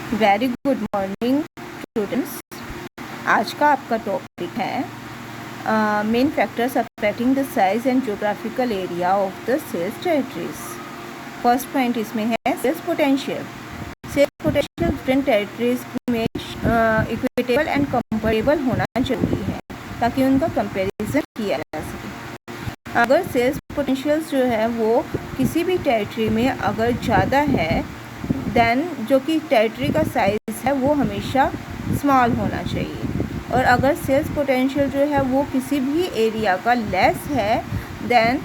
Very good morning students. आज का आपका टॉपिक है main factors affecting the size and geographical area of the sales territories. First point इसमें है sales potential. Sales potential different territories में equitable and comparable होना जरूरी है ताकि उनका कंपैरिजन किया जा सके। अगर सेल्स पोटेंशियल्स जो है वो किसी भी टेरिटरी में अगर ज़्यादा है देन जो कि टेरिटरी का साइज़ है वो हमेशा स्मॉल होना चाहिए, और अगर सेल्स पोटेंशियल जो है वो किसी भी एरिया का लेस है देन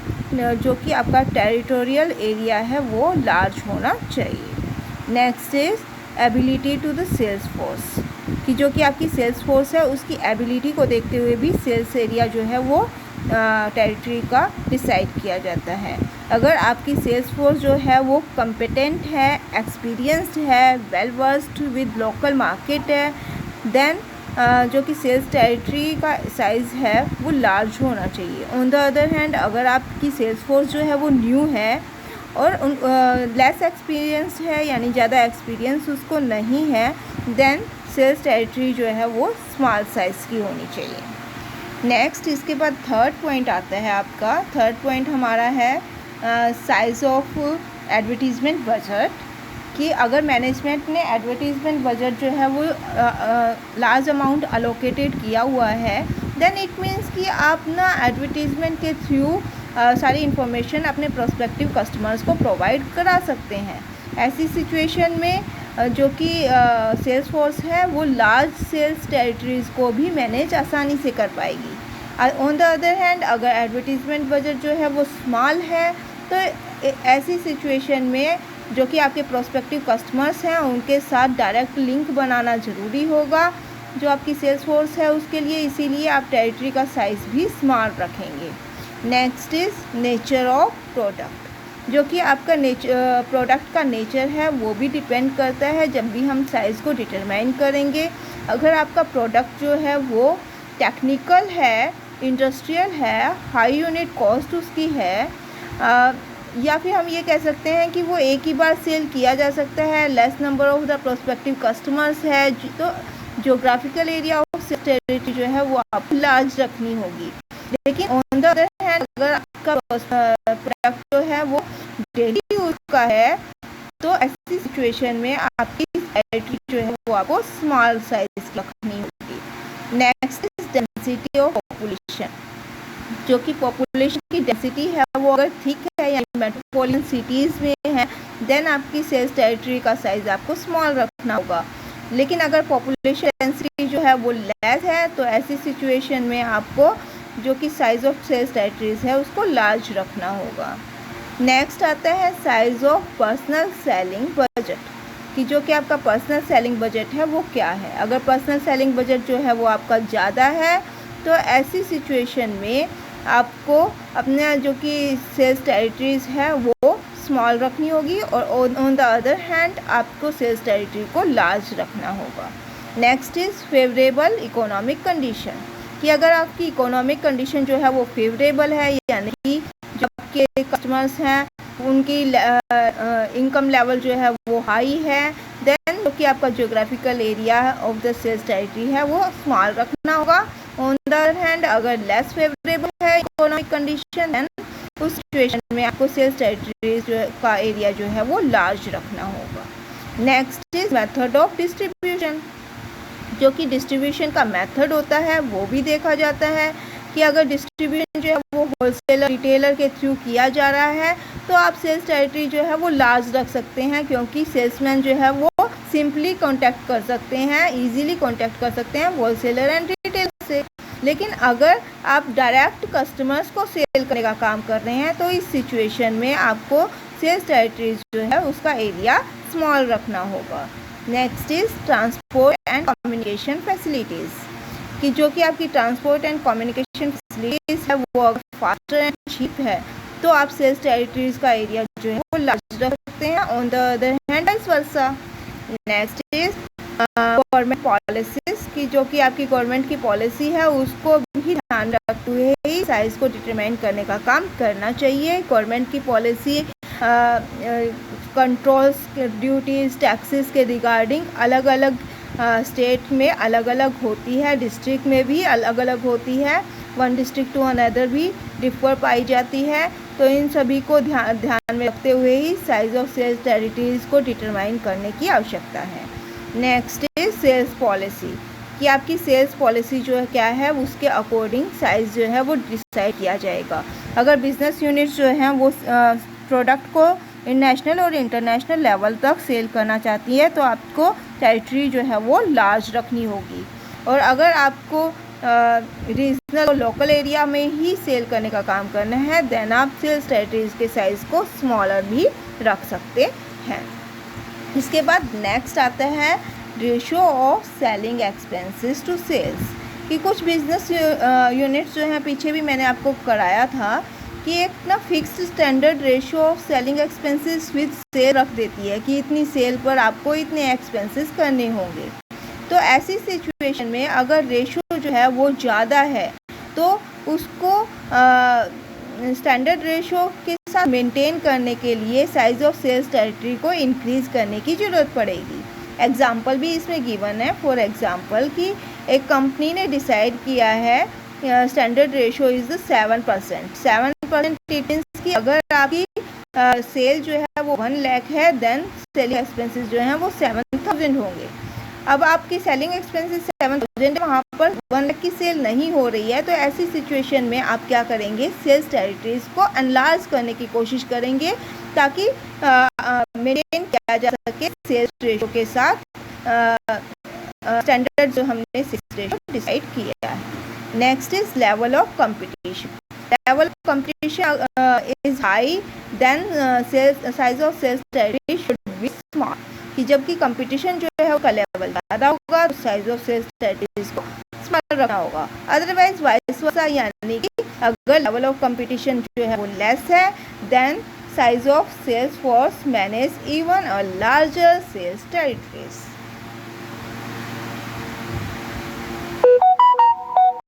जो कि आपका टेरिटोरियल एरिया है वो लार्ज होना चाहिए। Next is ability to the sales force, कि जो कि आपकी सेल्स फोर्स है उसकी एबिलिटी को देखते हुए भी सेल्स एरिया जो है वो टेरिटरी का डिसाइड किया जाता है। अगर आपकी सेल्स फोर्स जो है वो कम्पिटेंट है, एक्सपीरियंस्ड है, well versed with local market है, देन जो कि सेल्स टेरिटरी का साइज़ है वो लार्ज होना चाहिए। ऑन द अदर हैंड अगर आपकी सेल्स फोर्स जो है वो न्यू है और लेस एक्सपीरियंस है, यानी ज़्यादा एक्सपीरियंस उसको नहीं है, देन सेल्स टेरिटरी जो है वो स्मॉल साइज़ की होनी चाहिए। नेक्स्ट इसके बाद थर्ड पॉइंट आता है आपका। थर्ड पॉइंट हमारा है साइज़ ऑफ एडवर्टीज़मेंट बजट, कि अगर मैनेजमेंट ने एडवर्टीज़मेंट बजट जो है वो लार्ज अमाउंट अलोकेटेड किया हुआ है, देन इट मीन्स कि आप ना एडवर्टीज़मेंट के थ्रू सारी इन्फॉर्मेशन अपने प्रोस्पेक्टिव कस्टमर्स को प्रोवाइड करा सकते हैं। ऐसी सिचुएशन में जो कि सेल्स फोर्स है वो लार्ज सेल्स टेरिटरीज़ को भी मैनेज आसानी से कर पाएगी। ऑन द अदर हैंड अगर एडवर्टीज़मेंट बजट जो है वो स्मॉल है तो ऐसी सिचुएशन में जो कि आपके प्रोस्पेक्टिव कस्टमर्स हैं उनके साथ डायरेक्ट लिंक बनाना ज़रूरी होगा जो आपकी सेल्स फोर्स है उसके लिए, इसीलिए आप टेरिटरी का साइज़ भी स्मॉल रखेंगे। Next is nature of product, जो कि आपका प्रोडक्ट का नेचर है वो भी डिपेंड करता है जब भी हम साइज़ को डिटरमाइन करेंगे। अगर आपका प्रोडक्ट जो है वो टेक्निकल है, इंडस्ट्रियल है, हाई यूनिट कॉस्ट उसकी है, या फिर हम ये कह सकते हैं कि वो एक ही बार सेल किया जा सकता है, less number of the prospective customers है, तो जोग्राफिकल एरिया ऑफ टेरिटरी जो है वो आप लार्ज रखनी होगी। लेकिन ऑन द अदर हैंड अगर आपका प्रोडक्ट जो है वो डेली यूज का है तो ऐसी सिचुएशन में आपकी टेरिटरी जो है वो आपको स्मॉल साइज की रखनी होगी। Next is density of population, जो कि पॉपुलेशन की डेंसिटी है वो अगर थिक है यानी मेट्रोपॉलिटन सिटीज़ में है देन आपकी सेल्स टेरिटरी का साइज़ आपको स्मॉल रखना होगा। लेकिन अगर पॉपुलेशन डेंसिटी जो है वो लेस है तो ऐसी सिचुएशन में आपको जो कि साइज़ ऑफ सेल्स टेरिटरीज़ है उसको लार्ज रखना होगा। नेक्स्ट आता है size of personal selling budget, कि जो कि आपका पर्सनल सेलिंग बजट है वो क्या है। अगर पर्सनल सेलिंग बजट जो है वो आपका ज़्यादा है तो ऐसी सिचुएशन में आपको अपने जो कि सेल्स टेरिटरीज़ है वो स्मॉल रखनी होगी और ऑन द अदर हैंड आपको सेल्स टेरिटरी को लार्ज रखना होगा। Next is favourable economic condition, कि अगर आपकी इकोनॉमिक कंडीशन जो है वो फेवरेबल है, यानी कि जो आपके कस्टमर्स हैं उनकी इनकम लेवल जो है वो हाई है, देन जो कि आपका geographical area of the sales territory है वो स्मॉल रखना होगा। ऑन द अदर हैंड अगर लेस फेवरेबल है इकोनॉमिक कंडीशन देन उस सिचुएशन में आपको सेल्स टेरिटरी जो का एरिया जो है वो लार्ज रखना होगा। Next is method of distribution, जो कि डिस्ट्रीब्यूशन का मेथड होता है वो भी देखा जाता है, कि अगर डिस्ट्रीब्यूशन जो है वो होलसेलर रिटेलर के थ्रू किया जा रहा है तो आप सेल्स टेरिटरी जो है वो लार्ज रख सकते हैं, क्योंकि सेल्समैन जो है वो सिंपली कांटेक्ट कर सकते हैं, इजीली कांटेक्ट कर सकते हैं होलसेलर एंड रिटेलर से। लेकिन अगर आप डायरेक्ट कस्टमर्स को सेल करने का काम कर रहे हैं तो इस सिचुएशन में आपको सेल्स टेरिटरी जो है उसका एरिया स्मॉल रखना होगा। Next is transport and communication facilities, कि जो कि आपकी ट्रांसपोर्ट एंड कम्युनिकेशन फैसिलिटीज़ है वो अगर फास्टर एंड चीप है तो आप सेल्स टेरिटरीज़ का एरिया जो है वो लार्ज रख सकते हैं। On the other hand vice versa. Next is government policies, की जो कि आपकी गवर्नमेंट की पॉलिसी है उसको भी ध्यान रखते हुए ही साइज़ को डिटरमाइन करने का काम करना चाहिए। गवर्नमेंट की पॉलिसी कंट्रोल्स, ड्यूटीज़, टैक्सेस के रिगार्डिंग अलग अलग स्टेट में अलग अलग होती है, डिस्ट्रिक्ट में भी अलग अलग होती है, वन डिस्ट्रिक्ट टू अनदर भी डिफर पाई जाती है। तो इन सभी को ध्यान में रखते हुए ही साइज ऑफ सेल्स टेरिटरीज़ को डिटरमाइन करने की आवश्यकता है। नेक्स्ट इज सेल्स पॉलिसी, कि आपकी सेल्स पॉलिसी जो है क्या है, उसके अकॉर्डिंग साइज़ जो है वो डिसाइड किया जाएगा। अगर बिजनेस यूनिट्स जो हैं वो प्रोडक्ट को नेशनल और इंटरनेशनल लेवल तक सेल करना चाहती है तो आपको टेरिटरी जो है वो लार्ज रखनी होगी, और अगर आपको रीजनल और लोकल एरिया में ही सेल करने का काम करना है देन आप सेल्स टेरिटरीज़ के साइज़ को स्मॉलर भी रख सकते हैं। इसके बाद नेक्स्ट आता है ratio of selling expenses to sales, कि कुछ बिजनेस यूनिट्स जो हैं, पीछे भी मैंने आपको कराया था कि एक ना fixed standard ratio of selling expenses with sale रख देती है कि इतनी सेल पर आपको इतने एक्सपेंसेस करने होंगे। तो ऐसी सिचुएशन में अगर रेशो जो है वो ज़्यादा है तो उसको स्टैंडर्ड रेशो के साथ मेंटेन करने के लिए साइज ऑफ सेल्स टेरिटरी को इंक्रीज़ करने की ज़रूरत पड़ेगी। एग्जाम्पल भी इसमें गिवन है। फॉर एग्जाम्पल कि एक कंपनी ने डिसाइड किया है standard ratio is 7%। 7% it means कि अगर आपकी सेल जो है वो 1 लाख है देन सेलिंग एक्सपेंसेस जो हैं वो 7,000 होंगे। अब आपकी सेलिंग एक्सपेंसेस 7,000 है, वहाँ पर 1 लाख की सेल नहीं हो रही है, तो ऐसी सिचुएशन में आप क्या करेंगे, सेल्स टेरिटरीज़ को एनलार्ज करने की कोशिश करेंगे ताकि मेंटेन किया जा सके सेल्स रेशो के साथ स्टैंडर्ड जो हमने 6 रेशो डिसाइड किया है। Next is level of competition. Level of competition is high then size of sales territory should be small, कि जबकि कंपटीशन जो है उसका लेवल ज़्यादा होगा तो साइज ऑफ सेल्स टेरिटरीज़ को स्मॉल रखना होगा। अदरवाइज वाइस वर्सा, यानी कि अगर लेवल ऑफ कंपटीशन जो है वो लेस है then size of sales force manage even a larger sales territories.